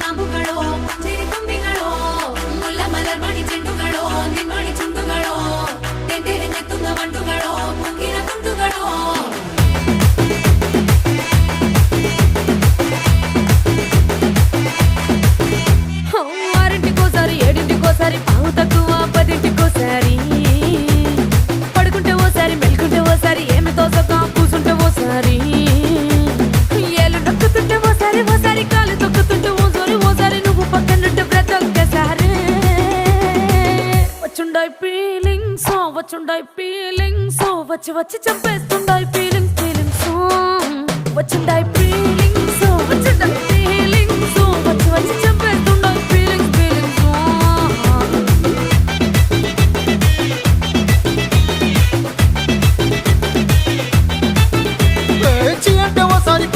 കാമ്പുകളോ ചെരിക്കൊമ്പികളോ മുല്ല മലർമണി ചെണ്ടുകളോ നിന്മണി ചുണ്ടുകളോ തെന്തെറിഞ്ഞെത്തുന്ന വണ്ടുകളോ പൊങ്കിന തുണ്ടുകളോ ఆరింటికోసారి ఏడింటికోసారి పావు తక్కువ పదింటికోసారి పడుకుంటే ఓసారి మెలుకుంటే ఓసారి ఏమి తోసక కూసుంటే ఓసారి ఏళ్ళు నొక్కుతుంటే ఓసారి ఓసారి కాలు తొక్కుతుంటే ఓసారి నువ్వు పక్కనుంటే బ్రతొక్కసారి వచ్చుండాయి ఫీలింగ్స్ వచ్చి వచ్చి చంపేస్తుండాయి ఫీలింగ్స్ వచ్చిండాయి